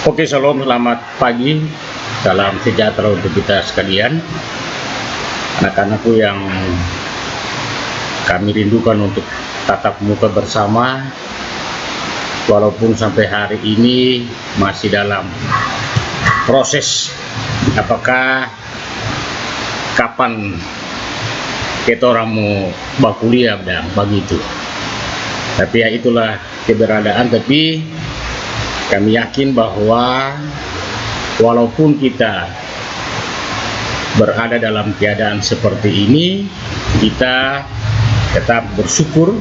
Oke, shalom, selamat pagi, salam sejahtera untuk kita sekalian. Anak-anakku yang kami rindukan untuk tatap muka bersama, walaupun sampai hari ini masih dalam proses apakah kapan kita orang mau bakuliah dan begitu. Tapi ya itulah keberadaan, tapi kami yakin bahwa walaupun kita berada dalam keadaan seperti ini, kita tetap bersyukur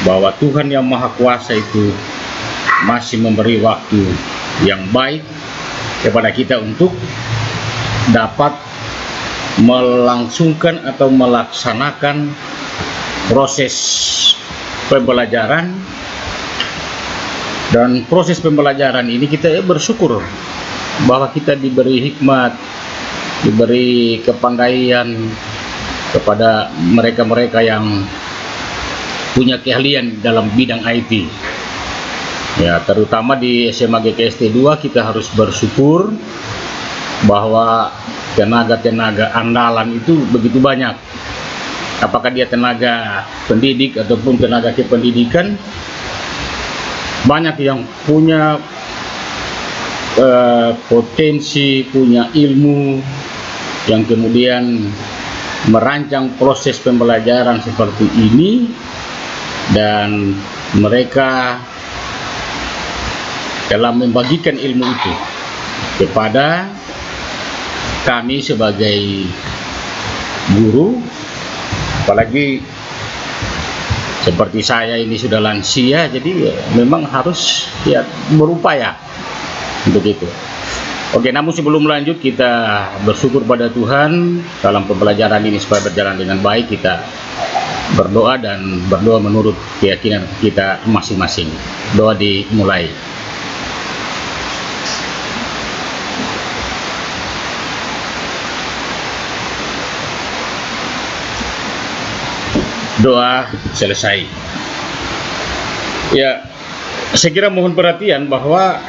bahwa Tuhan yang Maha Kuasa itu masih memberi waktu yang baik kepada kita untuk dapat melangsungkan atau melaksanakan proses pembelajaran. Dan proses pembelajaran ini kita bersyukur bahwa kita diberi hikmat, diberi kepandaian kepada mereka-mereka yang punya keahlian dalam bidang IT. Ya, terutama di SMA GKST 2 kita harus bersyukur bahwa tenaga-tenaga andalan itu begitu banyak. Apakah dia tenaga pendidik ataupun tenaga kependidikan, banyak yang punya potensi, punya ilmu, yang kemudian merancang proses pembelajaran seperti ini, dan mereka telah membagikan ilmu itu kepada kami sebagai guru. Apalagi seperti saya ini sudah lansia, jadi memang harus berupaya untuk itu. Oke, namun sebelum lanjut kita bersyukur pada Tuhan dalam pembelajaran ini supaya berjalan dengan baik. Kita berdoa dan berdoa menurut keyakinan kita masing-masing. Doa dimulai. Doa selesai. Ya, saya kira mohon perhatian bahwa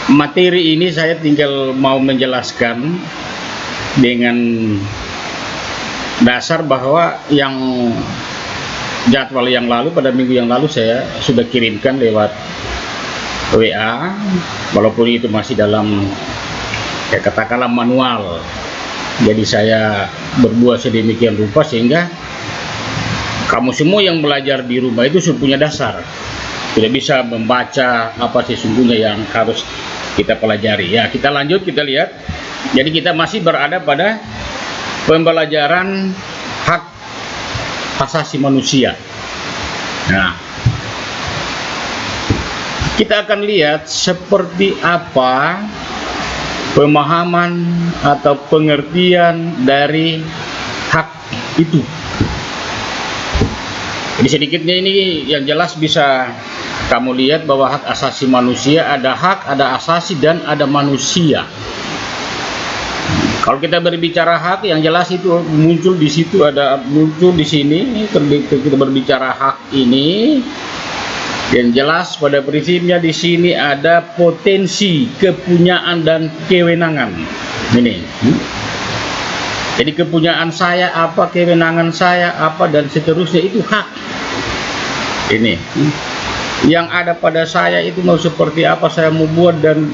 materi ini saya tinggal mau menjelaskan dengan dasar bahwa yang jadwal yang lalu, pada minggu yang lalu saya sudah kirimkan lewat WA, walaupun itu masih dalam katakanlah manual. Jadi saya berbuat sedemikian rupa sehingga kamu semua yang belajar di rumah itu sudah punya dasar, sudah bisa membaca apa sesungguhnya yang harus kita pelajari. Ya, kita lanjut, kita lihat. Jadi kita masih berada pada pembelajaran hak asasi manusia. Nah, kita akan lihat seperti apa pemahaman atau pengertian dari hak itu. Jadi sedikitnya ini yang jelas bisa kamu lihat bahwa hak asasi manusia ada hak, ada asasi, dan ada manusia. Kalau kita berbicara hak, yang jelas itu muncul di situ, muncul di sini. Kita berbicara hak ini, yang jelas pada prinsipnya di sini ada potensi kepunyaan dan kewenangan. Ini. Jadi kepunyaan saya apa, kewenangan saya apa, dan seterusnya itu hak. Ini yang ada pada saya itu mau seperti apa saya mau buat, dan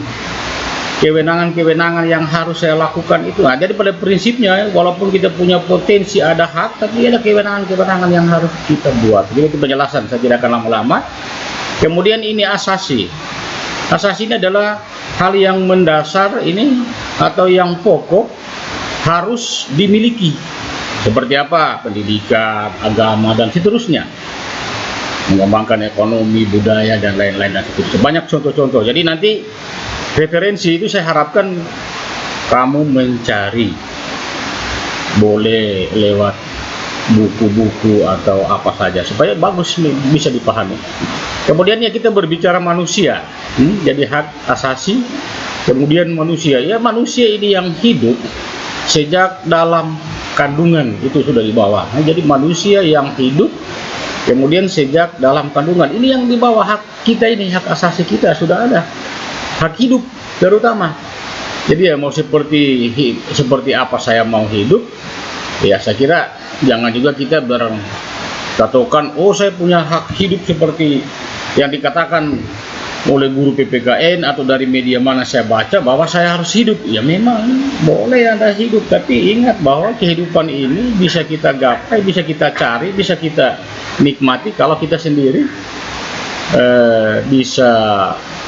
kewenangan-kewenangan yang harus saya lakukan itu. Nah, jadi pada prinsipnya walaupun kita punya potensi ada hak, tapi ada kewenangan-kewenangan yang harus kita buat. Jadi itu penjelasan, saya tidak akan lama-lama. Kemudian ini asasi. Asasi ini adalah hal yang mendasar ini atau yang pokok harus dimiliki. Seperti apa? Pendidikan, agama, dan seterusnya. Mengembangkan ekonomi, budaya, dan lain-lain, dan seterusnya. Banyak contoh-contoh. Jadi nanti referensi itu saya harapkan kamu mencari. Boleh lewat buku-buku atau apa saja supaya bagus bisa dipahami. Kemudian ya kita berbicara manusia. Jadi hak asasi, kemudian manusia. Ya, manusia ini yang hidup sejak dalam kandungan itu sudah di bawah. Jadi manusia yang hidup kemudian sejak dalam kandungan ini yang di bawah hak kita ini, hak asasi kita sudah ada. hak hidup terutama. Jadi ya mau seperti apa saya mau hidup, ya saya kira jangan juga kita berkatakan, oh saya punya hak hidup seperti yang dikatakan oleh guru PPKN atau dari media mana saya baca bahwa saya harus hidup. Ya memang boleh Anda hidup, tapi ingat bahwa kehidupan ini bisa kita gapai, bisa kita cari, bisa kita nikmati kalau kita sendiri bisa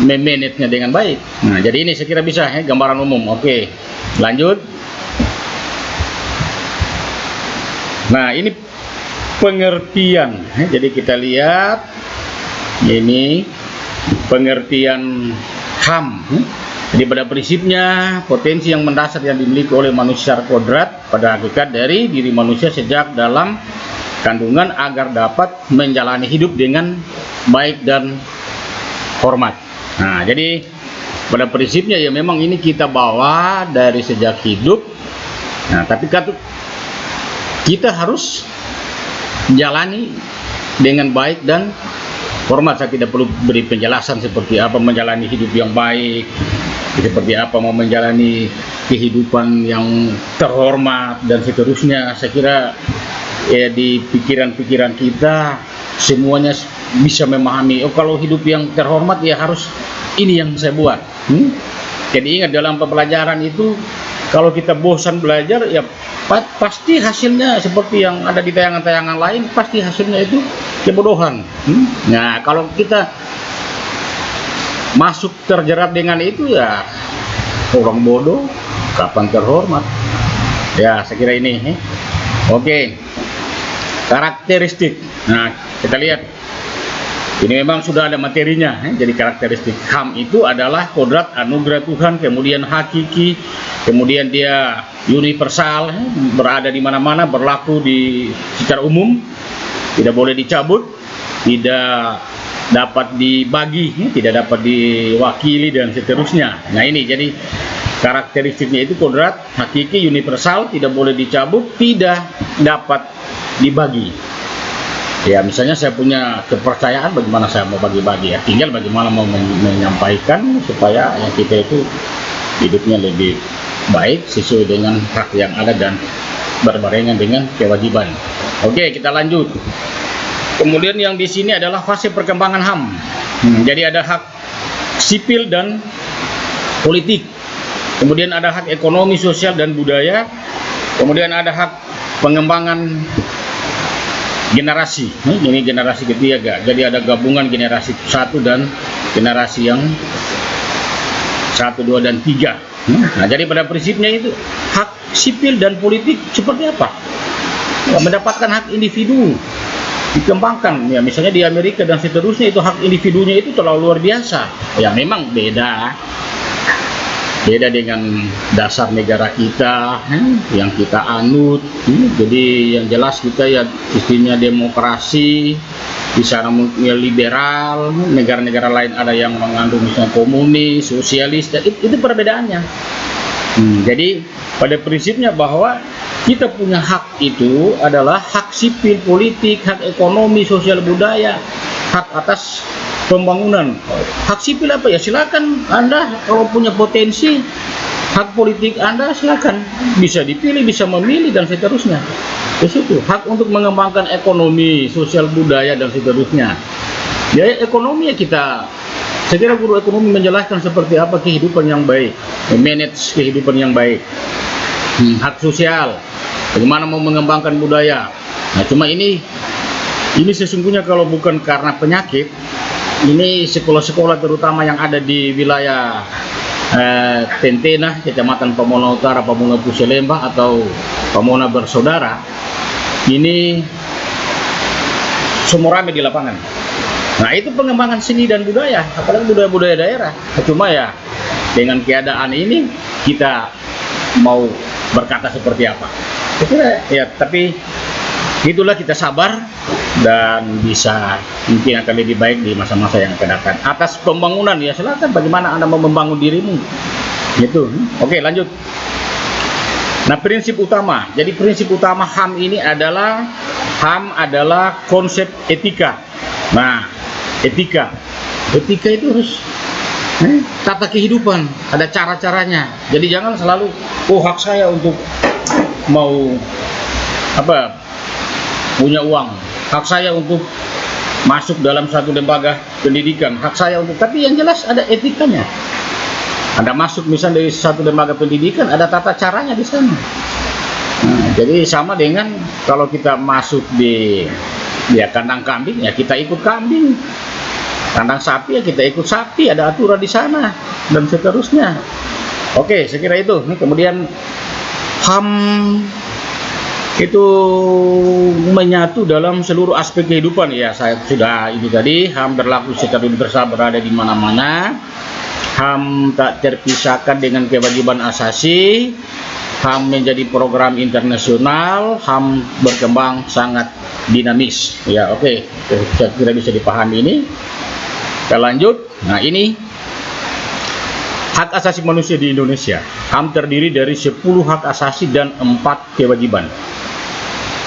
memanagenya dengan baik. Nah, jadi ini saya kira bisa ya, gambaran umum. Oke, lanjut. Nah, ini pengertian. Jadi kita lihat ini pengertian HAM. Jadi pada prinsipnya potensi yang mendasar yang dimiliki oleh manusia secara kodrat pada hakikat dari diri manusia sejak dalam kandungan agar dapat menjalani hidup dengan baik dan hormat. Nah, jadi pada prinsipnya ya memang ini kita bawa dari sejak hidup. Nah, tapi kita harus jalani dengan baik dan hormat. Saya tidak perlu beri penjelasan seperti apa menjalani hidup yang baik, seperti apa mau menjalani kehidupan yang terhormat dan seterusnya. Saya kira ya di pikiran-pikiran kita semuanya bisa memahami, oh kalau hidup yang terhormat ya harus ini yang saya buat. Jadi ingat dalam pembelajaran itu kalau kita bosan belajar ya pasti hasilnya seperti yang ada di tayangan-tayangan lain, pasti hasilnya itu kebodohan. Nah, kalau kita masuk terjerat dengan itu ya orang bodoh kapan terhormat. Ya, saya kira ini. Oke. Karakteristik. Nah, kita lihat. Ini memang sudah ada materinya. Jadi karakteristik HAM itu adalah kodrat anugerah Tuhan, kemudian hakiki, kemudian dia universal, berada di mana-mana, berlaku secara umum, tidak boleh dicabut, tidak dapat dibagi, tidak dapat diwakili dan seterusnya. Nah, ini jadi karakteristiknya itu kodrat hakiki, universal, tidak boleh dicabut, tidak dapat dibagi. Ya, misalnya saya punya kepercayaan, bagaimana saya mau bagi-bagi ya, tinggal bagaimana mau menyampaikan supaya ya kita itu hidupnya lebih baik sesuai dengan hak yang ada dan berbarengan dengan kewajiban. Oke, kita lanjut. Kemudian yang di sini adalah fase perkembangan HAM. Jadi ada hak sipil dan politik. Kemudian ada hak ekonomi, sosial dan budaya. Kemudian ada hak pengembangan generasi. Ini generasi ketiga. Jadi ada gabungan generasi 1 dan generasi yang 1, 2 dan 3. Nah, jadi pada prinsipnya itu hak sipil dan politik seperti apa? Mendapatkan hak individu dikembangkan. Ya, misalnya di Amerika dan seterusnya itu hak individunya itu terlalu luar biasa. Ya memang beda dengan dasar negara kita yang kita anut. Jadi yang jelas kita ya istinya demokrasi, di sana mungkin liberal, negara-negara lain ada yang mengandung misalnya komunis, sosialis, itu perbedaannya. Jadi pada prinsipnya bahwa kita punya hak itu adalah hak sipil, politik, hak ekonomi, sosial, budaya, hak atas pembangunan. Hak sipil apa ya? Silakan Anda kalau punya potensi, hak politik Anda silakan bisa dipilih, bisa memilih dan seterusnya. Di situ hak untuk mengembangkan ekonomi, sosial, budaya dan seterusnya. Ya ekonomi ya saya kira guru ekonomi menjelaskan seperti apa kehidupan yang baik, manage kehidupan yang baik. Hak sosial, bagaimana mau mengembangkan budaya. Nah, cuma ini sesungguhnya kalau bukan karena penyakit, ini sekolah-sekolah terutama yang ada di wilayah Tentena, Kecamatan Pamona Utara, Pamona Pusat Lembah atau Pamona Bersaudara, ini semua ramai di lapangan. Nah, itu pengembangan seni dan budaya, apalagi budaya-budaya daerah. Cuma ya dengan keadaan ini kita mau berkata seperti apa? Ya, tapi itulah kita sabar dan bisa mungkin akan lebih baik di masa-masa yang akan datang. Atas pembangunan ya silakan bagaimana Anda mau membangun dirimu. Gitu. Oke, lanjut. Nah, prinsip utama. Jadi prinsip utama HAM ini adalah konsep etika. Nah, etika itu harus tata kehidupan, ada cara-caranya. Jadi jangan selalu, hak saya untuk mau punya uang, hak saya untuk masuk dalam satu lembaga pendidikan, hak saya untuk, tapi yang jelas ada etikanya. Anda masuk misalnya dari satu lembaga pendidikan, ada tata caranya di sana. Jadi sama dengan kalau kita masuk di kandang kambing, ya kita ikut kambing. Kandang sapi, ya kita ikut sapi, ada aturan di sana dan seterusnya. Oke, saya kira itu. Ini kemudian HAM itu menyatu dalam seluruh aspek kehidupan. Ya, saya sudah ini tadi, HAM berlaku secara universal, berada di mana-mana. HAM tak terpisahkan dengan kewajiban asasi. HAM menjadi program internasional. HAM berkembang sangat dinamis. Ya, oke. Saya kira bisa dipahami ini. Kita lanjut. Nah, ini hak asasi manusia di Indonesia. HAM terdiri dari 10 hak asasi dan 4 kewajiban.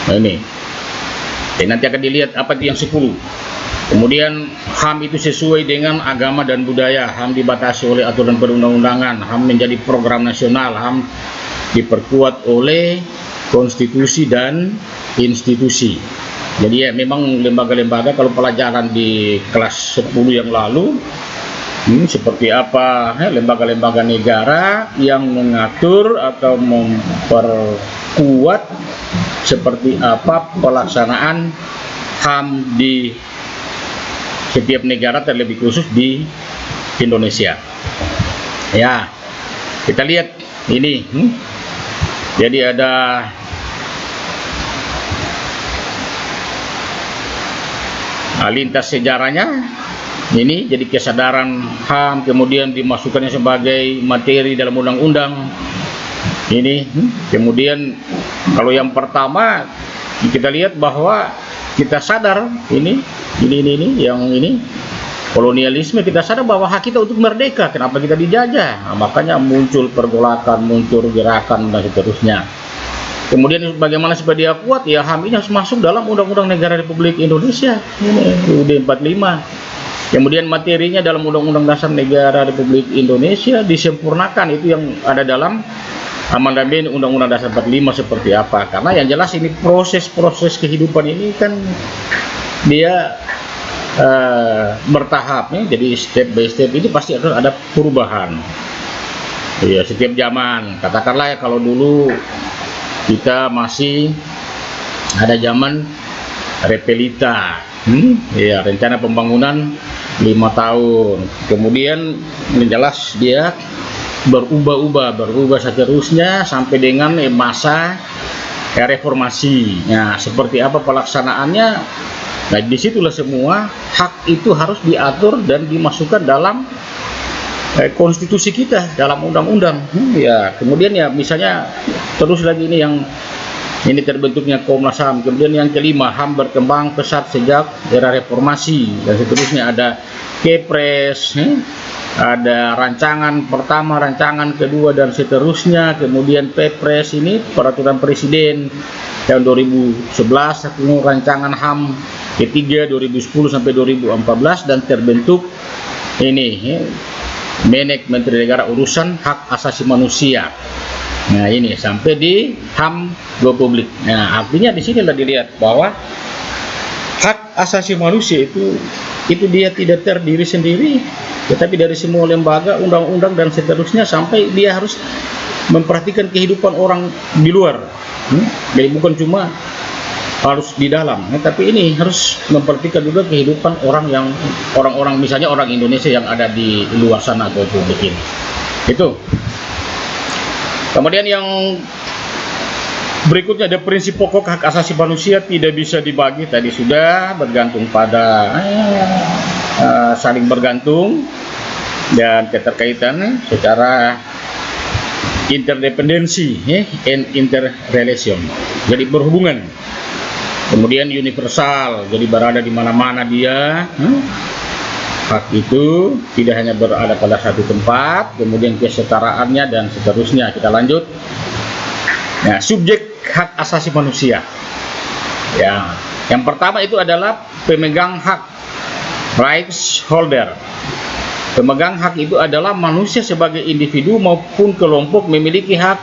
Nah, ini. Dan nanti akan dilihat apa itu yang 10. Kemudian HAM itu sesuai dengan agama dan budaya. HAM dibatasi oleh aturan perundang-undangan. HAM menjadi program nasional. HAM diperkuat oleh konstitusi dan institusi. Jadi ya memang lembaga-lembaga, kalau pelajaran di kelas 10 yang lalu, seperti apa lembaga-lembaga negara yang mengatur atau memperkuat seperti apa pelaksanaan HAM di setiap negara, terlebih khusus di Indonesia. Ya, kita lihat ini. Jadi ada lintas sejarahnya. Ini jadi kesadaran HAM, kemudian dimasukkannya sebagai materi dalam undang-undang. Ini kemudian kalau yang pertama kita lihat bahwa kita sadar ini yang ini kolonialisme, kita sadar bahwa hak kita untuk merdeka, kenapa kita dijajah. Nah, makanya muncul pergolakan, muncul gerakan dan seterusnya. Kemudian bagaimana supaya dia kuat? Ya HAM ini harus masuk dalam Undang-Undang Negara Republik Indonesia ini UUD 45. Kemudian materinya dalam Undang-Undang Dasar Negara Republik Indonesia disempurnakan, itu yang ada dalam amandemen Undang-Undang Dasar 45 seperti apa. Karena yang jelas ini proses-proses kehidupan ini kan dia bertahap ya. Jadi step by step ini pasti akan ada perubahan. Ya, setiap zaman. Katakanlah ya kalau dulu kita masih ada zaman Repelita, ya rencana pembangunan 5 tahun. Kemudian jelas dia berubah seterusnya sampai dengan masa reformasi. Nah, seperti apa pelaksanaannya? Nah, disitulah semua hak itu harus diatur dan dimasukkan dalam konstitusi kita, dalam undang-undang. Ya, kemudian ya misalnya terus lagi ini yang ini terbentuknya Komnas HAM. Kemudian yang kelima, HAM berkembang pesat sejak era reformasi dan seterusnya. Ada Kepres, ada rancangan pertama, rancangan kedua dan seterusnya. Kemudian Pepres ini peraturan presiden tahun 2011, rancangan HAM ketiga 2010 sampai 2014 dan terbentuk ini Menek Menteri Negara Urusan Hak Asasi Manusia. Nah, ini sampai di HAM Go Publik. Nah, artinya di sinilah dilihat bahwa hak asasi manusia itu dia tidak terdiri sendiri, tetapi dari semua lembaga, undang-undang dan seterusnya, sampai dia harus memperhatikan kehidupan orang di luar. Jadi bukan cuma harus di dalam, tapi ini harus memperhatikan juga kehidupan orang-orang misalnya orang Indonesia yang ada di luar sana atau publik ini. Itu. Kemudian yang berikutnya ada prinsip pokok hak asasi manusia tidak bisa dibagi, tadi sudah bergantung pada saling bergantung dan keterkaitan secara interdependensi and interrelation, jadi berhubungan. Kemudian universal, jadi berada di mana-mana dia. Hak itu tidak hanya berada pada satu tempat, kemudian kesetaraannya dan seterusnya. Kita lanjut. Nah, subjek hak asasi manusia. Ya, yang pertama itu adalah pemegang hak, rights holder. Pemegang hak itu adalah manusia sebagai individu maupun kelompok memiliki hak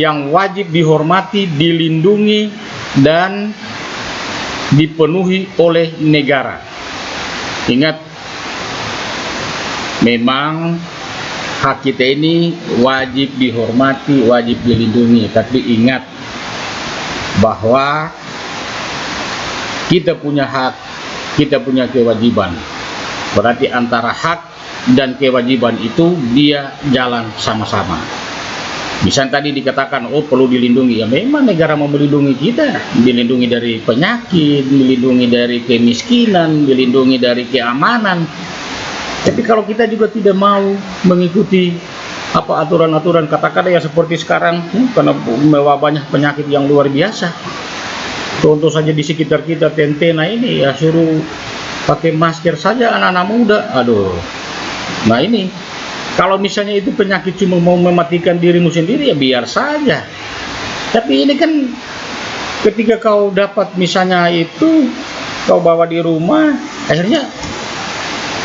yang wajib dihormati, dilindungi, dan dipenuhi oleh negara. Ingat, memang hak kita ini wajib dihormati, wajib dilindungi, tapi ingat bahwa kita punya hak, kita punya kewajiban. Berarti antara hak dan kewajiban itu dia jalan sama-sama. Misalnya tadi dikatakan, oh perlu dilindungi, ya memang negara mau melindungi kita, dilindungi dari penyakit, dilindungi dari kemiskinan, dilindungi dari keamanan. Tapi kalau kita juga tidak mau mengikuti apa aturan-aturan, katakan ya seperti sekarang, karena mewabahnya penyakit yang luar biasa. Contoh saja di sekitar kita, Tentena ini ya suruh pakai masker saja anak-anak muda, aduh. Nah ini, kalau misalnya itu penyakit cuma mau mematikan dirimu sendiri, ya biar saja. Tapi ini kan ketika kau dapat misalnya itu, kau bawa di rumah, akhirnya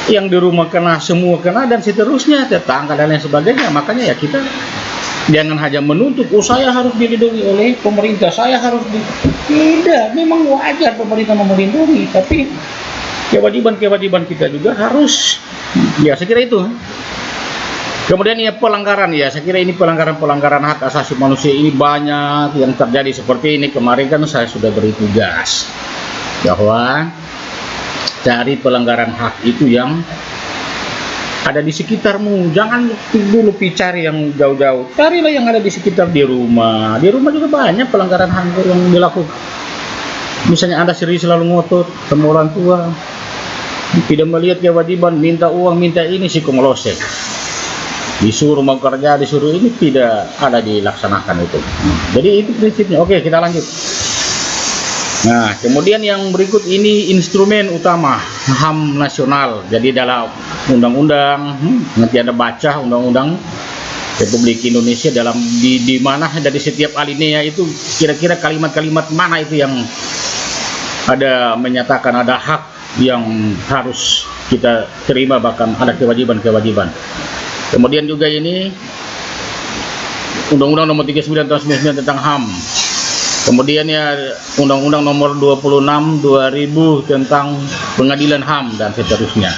yang di rumah kena, semua kena, dan seterusnya, tetangga dan lain sebagainya. Makanya ya kita jangan hanya menuntut, oh saya harus dilindungi oleh pemerintah, saya harus tidak, memang wajar pemerintah melindungi, tapi kewajiban kita juga harus, ya saya kira itu. Kemudian ya pelanggaran, ya saya kira ini pelanggaran hak asasi manusia ini banyak yang terjadi seperti ini. Kemarin kan saya sudah beri tugas bahwa cari pelanggaran hak itu yang ada di sekitarmu, jangan dulu cari yang jauh-jauh, carilah yang ada di sekitar, di rumah juga banyak pelanggaran hak yang dilakukan. Misalnya Anda selalu ngotot sama orang tua, tidak melihat kewajiban, minta uang, minta ini, si melosek, disuruh mau kerja, disuruh ini, tidak ada dilaksanakan itu. Jadi itu prinsipnya. Oke, kita lanjut. Nah, kemudian yang berikut ini instrumen utama HAM nasional. Jadi dalam undang-undang, nanti Anda baca undang-undang Republik Indonesia, dalam di mana dari setiap alinea itu kira-kira kalimat-kalimat mana itu yang ada menyatakan ada hak yang harus kita terima, bahkan ada kewajiban-kewajiban. Kemudian juga ini Undang-Undang Nomor 39 Tahun 99 tentang HAM. Kemudian ya Undang-Undang Nomor 26 2000 tentang Pengadilan HAM dan seterusnya.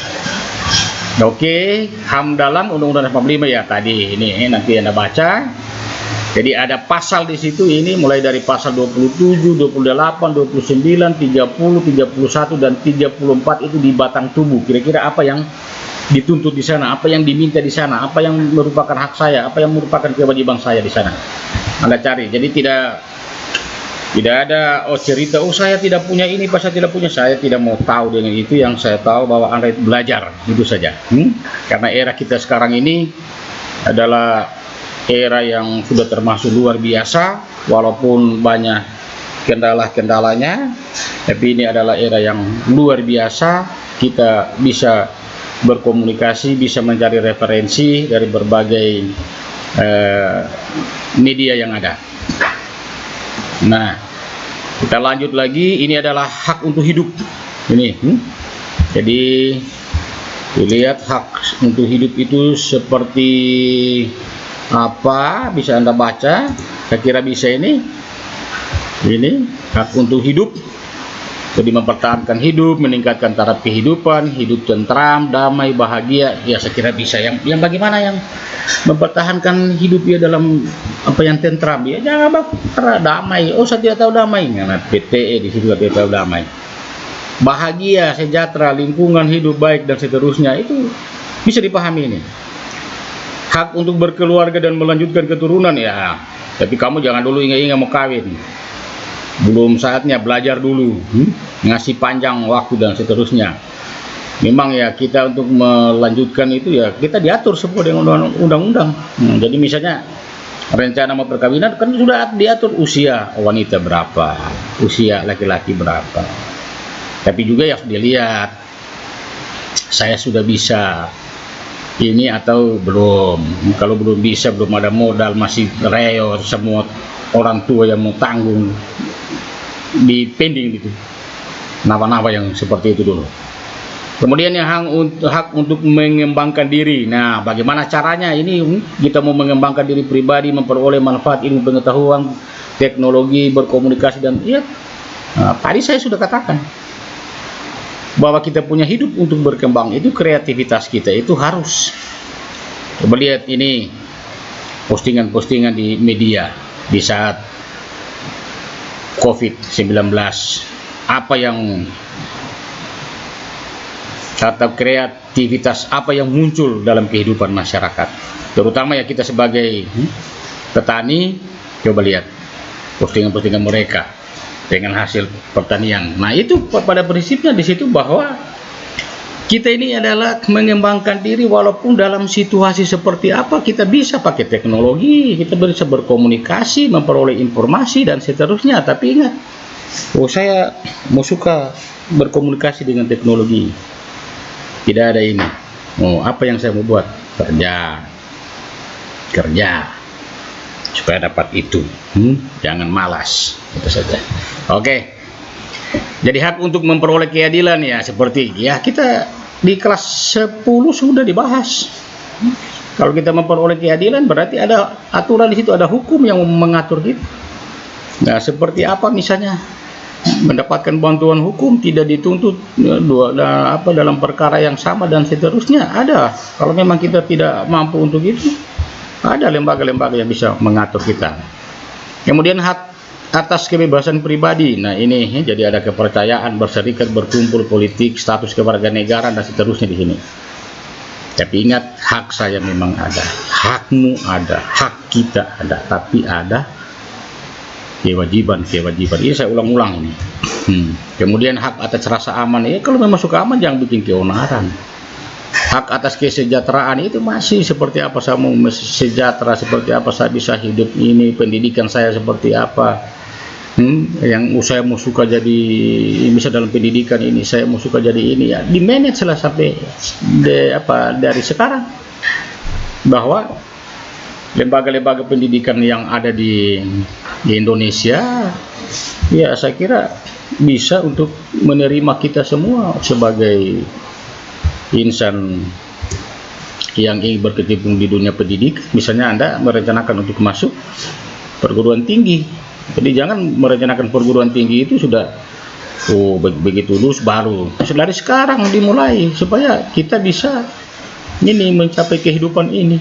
Oke, HAM dalam Undang-Undang 45 ya tadi ini nanti Anda baca. Jadi ada pasal di situ ini mulai dari pasal 27, 28, 29, 30, 31 dan 34 itu di batang tubuh. Kira-kira apa yang dituntut di sana, apa yang diminta di sana, apa yang merupakan hak saya, apa yang merupakan kewajiban saya di sana. Anda cari. Jadi tidak ada cerita, oh saya tidak punya ini, pas saya tidak punya, saya tidak mau tahu dengan itu. Yang saya tahu bahwa Anda belajar, itu saja. Karena era kita sekarang ini adalah era yang sudah termasuk luar biasa, walaupun banyak kendala-kendalanya, tapi ini adalah era yang luar biasa. Kita bisa berkomunikasi, bisa mencari referensi dari berbagai media yang ada. Nah, kita lanjut lagi. Ini adalah hak untuk hidup. Ini, jadi dilihat hak untuk hidup itu seperti apa, bisa Anda baca. Saya kira bisa ini hak untuk hidup. Jadi mempertahankan hidup, meningkatkan taraf kehidupan, hidup tentram, damai, bahagia. Ya saya kira bisa. Yang bagaimana yang mempertahankan hidup ya dalam apa yang tentram, ya jangan damai. Oh saya tidak tahu damai. Nah, PTE di situ tidak tahu damai. Bahagia, sejahtera, lingkungan hidup baik dan seterusnya, itu bisa dipahami ini. Hak untuk berkeluarga dan melanjutkan keturunan, ya. Tapi kamu jangan dulu ingat-ingat mau kawin. Belum saatnya, belajar dulu, ngasih panjang waktu dan seterusnya. Memang ya kita untuk melanjutkan itu ya kita diatur sesuai dengan undang-undang. Jadi misalnya rencana mau perkawinan kan sudah diatur usia wanita berapa, usia laki-laki berapa. Tapi juga ya harus dilihat, saya sudah bisa ini atau belum. Kalau belum bisa, belum ada modal, masih reo, semua orang tua yang mau tanggung, di pending gitu, nama-nama yang seperti itu dulu. Kemudian yang hak untuk mengembangkan diri. Nah, bagaimana caranya ini kita mau mengembangkan diri pribadi, memperoleh manfaat ilmu pengetahuan, teknologi, berkomunikasi dan ya. Nah, tadi saya sudah katakan bahwa kita punya hidup untuk berkembang itu kreativitas kita itu harus. Coba lihat ini postingan-postingan di media di saat COVID-19. Apa yang atau kreativitas apa yang muncul dalam kehidupan masyarakat, terutama ya kita sebagai petani. Coba lihat postingan-postingan mereka dengan hasil pertanian. Nah, itu pada prinsipnya di situ bahwa kita ini adalah mengembangkan diri walaupun dalam situasi seperti apa kita bisa pakai teknologi, kita bisa berkomunikasi, memperoleh informasi dan seterusnya. Tapi ingat, saya mau suka berkomunikasi dengan teknologi. Tidak ada ini. Apa yang saya mau buat? Kerja supaya dapat itu. Jangan malas. Itu saja. Oke. Jadi hak untuk memperoleh keadilan ya seperti ya kita di kelas 10 sudah dibahas. Kalau kita memperoleh keadilan berarti ada aturan di situ, ada hukum yang mengatur gitu. Nah, seperti apa misalnya? Mendapatkan bantuan hukum, tidak dituntut dalam perkara yang sama dan seterusnya. Ada. Kalau memang kita tidak mampu untuk itu, ada lembaga-lembaga yang bisa mengatur kita. Kemudian hak atas kebebasan pribadi. Nah, ini jadi ada kepercayaan berserikat, berkumpul, politik, status kewarganegaraan dan seterusnya di sini. Tapi ingat, hak saya memang ada, hakmu ada, hak kita ada, tapi ada kewajiban. Ini saya ulang-ulang ini. Kemudian hak atas rasa aman. Ya kalau memang suka aman jangan bikin keonaran. Hak atas kesejahteraan itu masih seperti apa saya mau sejahtera, seperti apa saya bisa hidup ini, pendidikan saya seperti apa. Yang saya mau suka jadi bisa dalam pendidikan ini, saya mau suka jadi ini ya di manage lah sampai dari sekarang bahwa lembaga-lembaga pendidikan yang ada di Indonesia ya saya kira bisa untuk menerima kita semua sebagai insan yang ingin berkecimpung di dunia pendidikan. Misalnya Anda merencanakan untuk masuk perguruan tinggi, jadi jangan merencanakan perguruan tinggi itu sudah begitu lulus baru, dari sekarang dimulai supaya kita bisa ini mencapai kehidupan ini.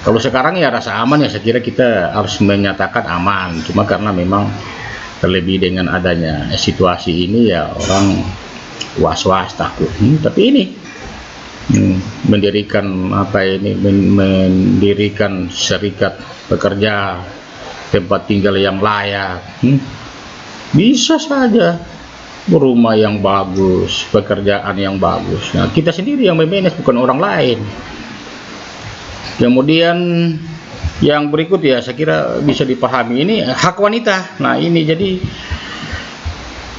Kalau sekarang ya rasa aman ya saya kira kita harus menyatakan aman, cuma karena memang terlebih dengan adanya situasi ini ya orang was-was takut. Tapi ini mendirikan serikat pekerja, tempat tinggal yang layak, bisa saja rumah yang bagus, pekerjaan yang bagus. Nah, kita sendiri yang memanage, bukan orang lain. Kemudian yang berikut ya saya kira bisa dipahami, ini hak wanita. Nah, ini jadi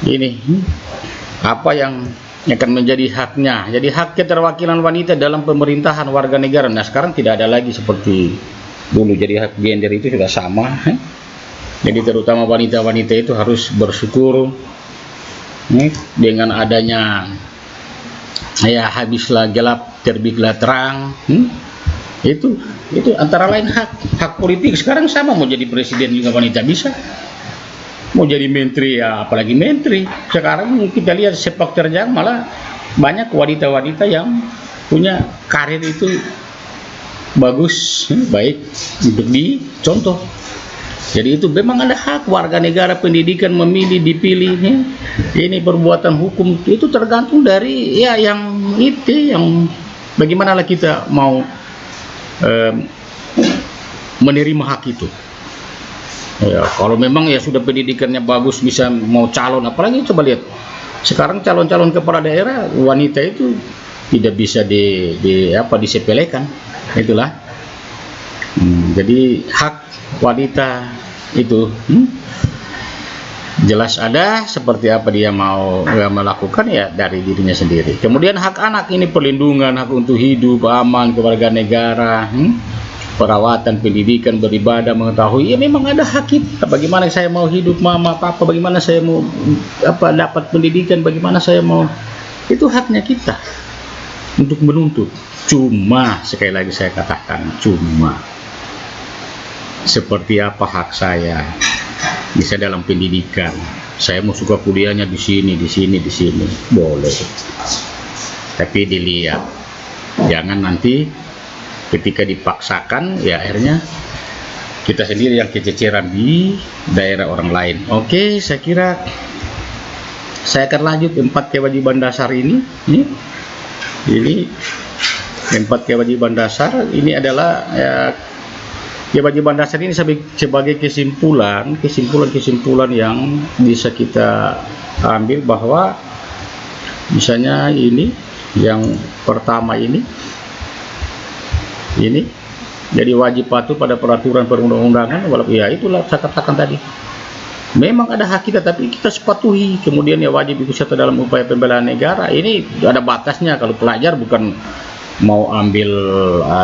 ini apa yang akan menjadi haknya. Jadi hak keterwakilan wanita dalam pemerintahan warga negara. Nah, sekarang tidak ada lagi seperti dulu. Jadi hak gender itu sudah sama. Jadi terutama wanita-wanita itu harus bersyukur dengan adanya ya habislah gelap terbitlah terang. Itu antara lain hak politik. Sekarang sama, mau jadi presiden juga wanita bisa, mau jadi menteri ya apalagi menteri. Sekarang kita lihat sepak terjang malah banyak wanita-wanita yang punya karir itu bagus, baik untuk dicontoh. Jadi itu memang ada hak warga negara, pendidikan, memilih, dipilih. Ini perbuatan hukum itu tergantung dari ya yang bagaimana lah kita mau menerima hak itu. Ya, kalau memang ya sudah pendidikannya bagus, bisa mau calon, apalagi coba lihat sekarang calon-calon kepala daerah wanita itu tidak bisa disepelekan. Itulah. Jadi hak wanita itu jelas ada, seperti apa dia mau melakukan ya dari dirinya sendiri. Kemudian hak anak, ini perlindungan, hak untuk hidup aman, kewarganegaraan, perawatan, pendidikan, beribadah, mengetahui ya memang ada hak kita. Bagaimana saya mau hidup mama papa, bagaimana saya mau dapat pendidikan, bagaimana saya mau Itu haknya kita untuk menuntut. Cuma sekali lagi saya katakan, cuma seperti apa hak saya bisa dalam pendidikan. Saya mau suka kuliahnya di sini, boleh. Tapi dilihat, jangan nanti ketika dipaksakan, ya akhirnya kita sendiri yang kececeran di daerah orang lain. Oke, saya kira saya akan lanjut 4 kewajiban dasar ini. Ini 4 kewajiban dasar ini adalah kewajiban dasar ini sebagai kesimpulan yang bisa kita ambil bahwa misalnya ini yang pertama ini jadi wajib patuh pada peraturan perundang-undangan, walaupun ya itulah saya katakan tadi. Memang ada hak kita tapi kita sepatuhi. Kemudian ya wajib ikut serta dalam upaya pembelaan negara. Ini ada batasnya. Kalau pelajar bukan mau ambil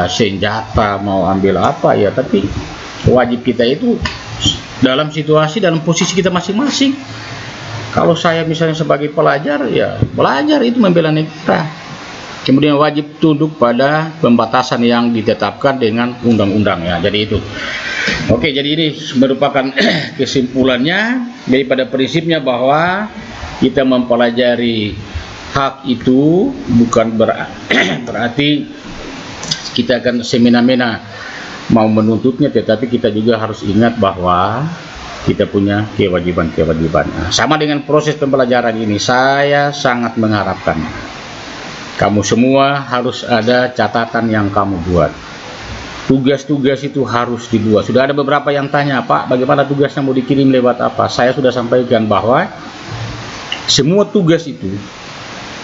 senjata, mau ambil apa ya, tapi wajib kita itu dalam situasi, dalam posisi kita masing-masing. Kalau saya misalnya sebagai pelajar, ya belajar itu membela negara. Kemudian wajib tunduk pada pembatasan yang ditetapkan dengan undang-undang ya. Jadi itu. Oke, jadi ini merupakan kesimpulannya daripada prinsipnya bahwa kita mempelajari hak itu bukan berarti kita akan semena-mena mau menuntutnya, tetapi kita juga harus ingat bahwa kita punya kewajiban-kewajiban. Sama dengan proses pembelajaran ini, saya sangat mengharapkan kamu semua harus ada catatan yang kamu buat. Tugas-tugas itu harus dibuat. Sudah ada beberapa yang tanya, Pak, bagaimana tugasnya mau dikirim lewat apa? Saya sudah sampaikan bahwa semua tugas itu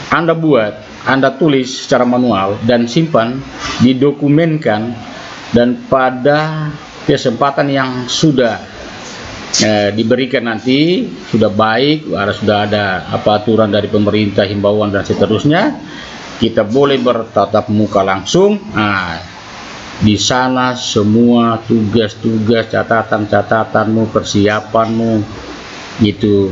Anda buat, Anda tulis secara manual dan simpan, didokumenkan, dan pada kesempatan yang sudah diberikan nanti, sudah baik, sudah ada aturan dari pemerintah, himbauan dan seterusnya, kita boleh bertatap muka langsung. Di sana semua tugas-tugas, catatan-catatanmu, persiapanmu itu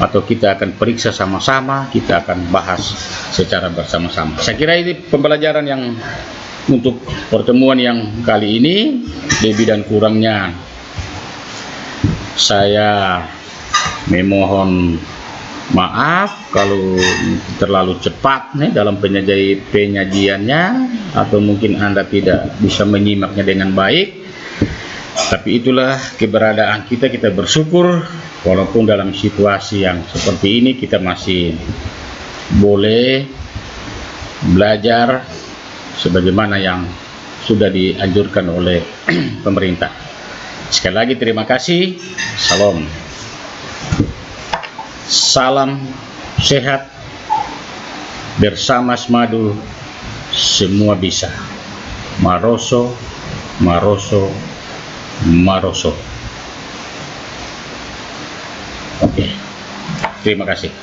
kita akan periksa sama-sama, kita akan bahas secara bersama-sama. Saya kira ini pembelajaran yang untuk pertemuan yang kali ini. Lebih dan kurangnya saya memohon maaf kalau terlalu cepat dalam penyajiannya, atau mungkin Anda tidak bisa menyimaknya dengan baik. Tapi itulah keberadaan kita bersyukur walaupun dalam situasi yang seperti ini kita masih boleh belajar sebagaimana yang sudah dianjurkan oleh pemerintah. Sekali lagi terima kasih. Salam sehat, bersama Smadu semua bisa. Maroso, Maroso, Maroso. Oke, terima kasih.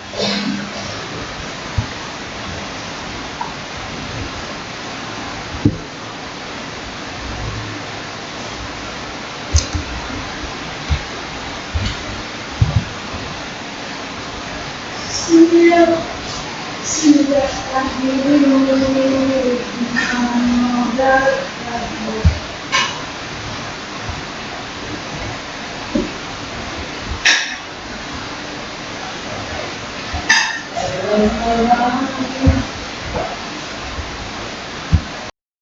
Sudah